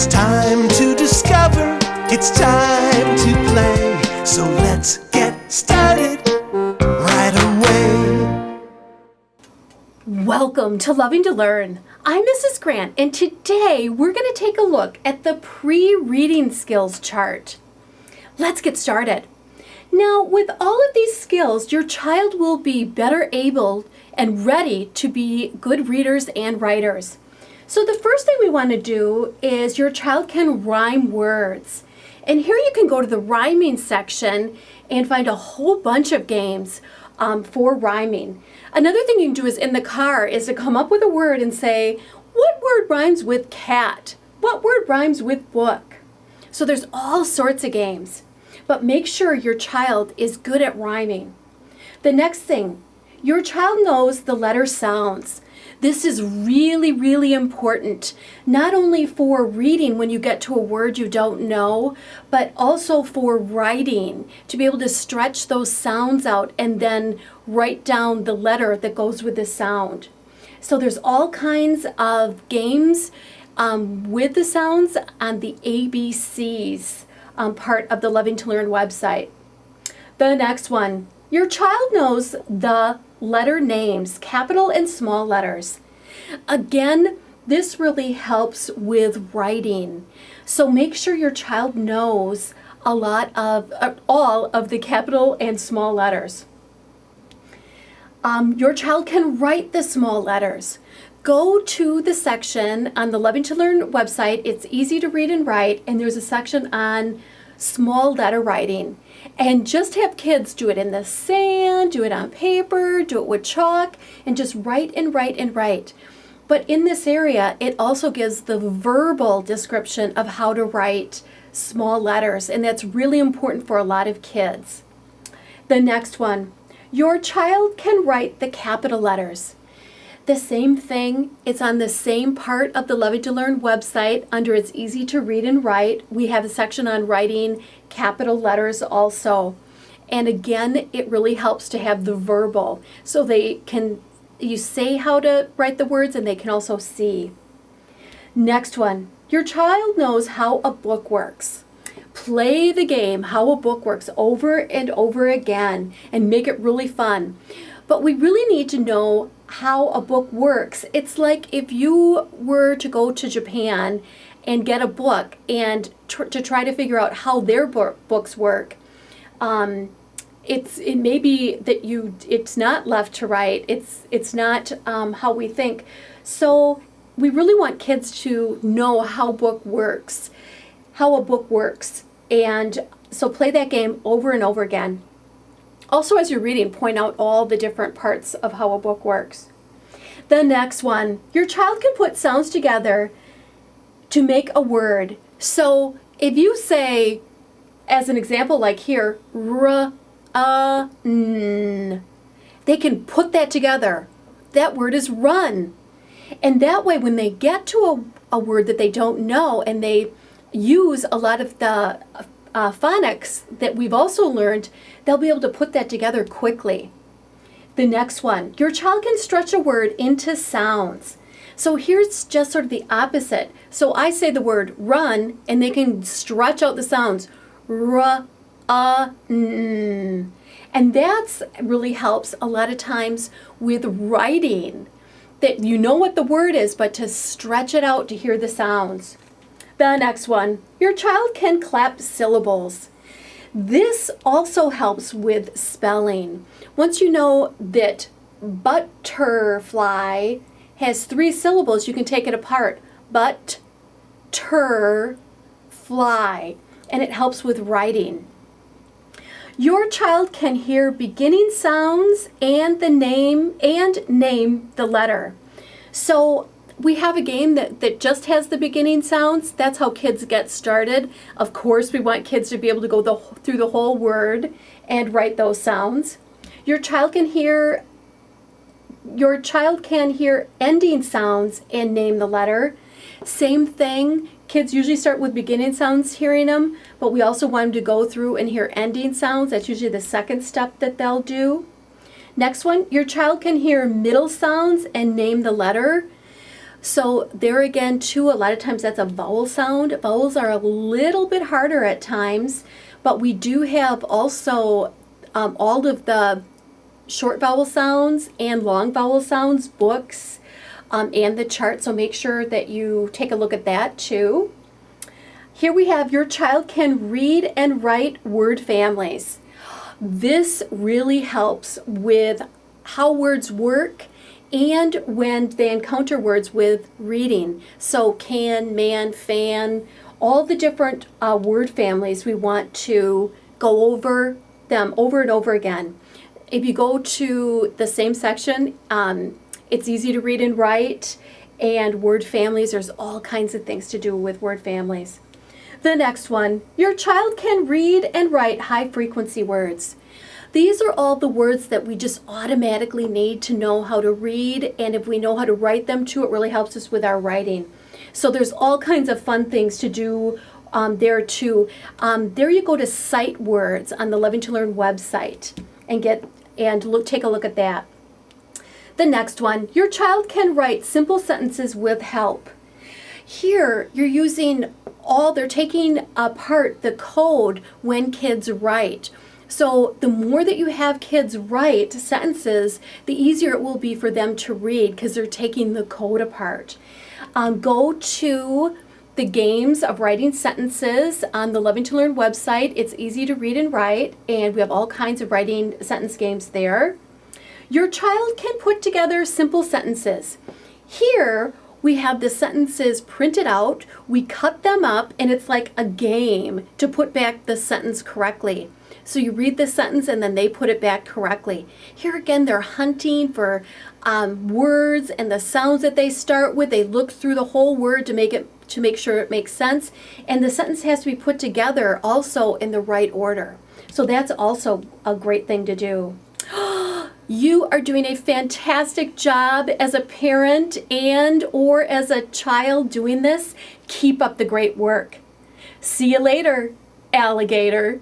It's time to discover, it's time to play. So let's get started right away. Welcome to Loving to Learn. I'm Mrs. Grant, and today we're going to take a look at the pre-reading skills chart. Let's get started. Now, with all of these skills, your child will be better able and ready to be good readers and writers. So the first thing we want to do is your child can rhyme words. And here you can go to the rhyming section and find a whole bunch of games for rhyming. Another thing you can do is in the car is to come up with a word and say, what word rhymes with cat? What word rhymes with book? So there's all sorts of games, but make sure your child is good at rhyming. The next thing, your child knows the letter sounds. This is really, really important, not only for reading when you get to a word you don't know, but also for writing, to be able to stretch those sounds out and then write down the letter that goes with the sound. So there's all kinds of games with the sounds on the ABCs part of the Loving to Learn website. The next one, your child knows the letter names, capital and small letters. Again, this really helps with writing. So make sure your child knows all of the capital and small letters. Your child can write the small letters. Go to the section on the Loving to Learn website. It's easy to read and write, and there's a section on small letter writing. And just have kids do it in the sand, do it on paper, do it with chalk, and just write and write and write. But in this area, it also gives the verbal description of how to write small letters, and that's really important for a lot of kids. The next one, your child can write the capital letters. The same thing, it's on the same part of the Loving to Learn website under It's Easy to Read and Write. We have a section on writing capital letters also. And again, it really helps to have the verbal. So you say how to write the words and they can also see. Next one, your child knows how a book works. Play the game, how a book works over and over again and make it really fun. But we really need to know how a book works. It's like if you were to go to Japan and get a book and to try to figure out how their books work. It may be that it's not left to right. It's not how we think. So we really want kids to know how a book works. And so play that game over and over again. Also, as you're reading, point out all the different parts of how a book works. The next one, your child can put sounds together to make a word. So if you say, as an example like here, n, they can put that together. That word is run. And that way when they get to a word that they don't know and they use a lot of the phonics that we've also learned, they'll be able to put that together quickly. The next one, your child can stretch a word into sounds. So here's just sort of the opposite. So I say the word run and they can stretch out the sounds. N. And that's really helps a lot of times with writing, that you know what the word is, but to stretch it out to hear the sounds. The next one, your child can clap syllables. This also helps with spelling. Once you know that butterfly has 3 syllables, you can take it apart. Fly, and it helps with writing. Your child can hear beginning sounds and name the letter. So we have a game that just has the beginning sounds. That's how kids get started. Of course, we want kids to be able to go through the whole word and write those sounds. Your child can hear ending sounds and name the letter. Same thing. Kids usually start with beginning sounds, hearing them, but we also want them to go through and hear ending sounds. That's usually the second step that they'll do. Next one, your child can hear middle sounds and name the letter. So there again, too, a lot of times that's a vowel sound. Vowels are a little bit harder at times, but we do have also all of the short vowel sounds and long vowel sounds books and the chart. So make sure that you take a look at that too. Here we have your child can read and write word families. This really helps with how words work and when they encounter words with reading. So can, man, fan, all the different word families, we want to go over them over and over again. If you go to the same section, it's easy to read and write, and word families, there's all kinds of things to do with word families. The next one, your child can read and write high frequency words. These are all the words that we just automatically need to know how to read, and if we know how to write them too, it really helps us with our writing. So there's all kinds of fun things to do there too. There you go to Sight Words on the Loving to Learn website and take a look at that. The next one, your child can write simple sentences with help. Here you're using they're taking apart the code when kids write. So the more that you have kids write sentences, the easier it will be for them to read because they're taking the code apart. Go to the games of writing sentences on the Loving to Learn website. It's easy to read and write, and we have all kinds of writing sentence games there. Your child can put together simple sentences. Here we have the sentences printed out, we cut them up, and it's like a game to put back the sentence correctly. So you read the sentence and then they put it back correctly. Here again, they're hunting for words and the sounds that they start with. They look through the whole word to make sure it makes sense. And the sentence has to be put together also in the right order. So that's also a great thing to do. You are doing a fantastic job as a parent or as a child doing this. Keep up the great work. See you later, alligator.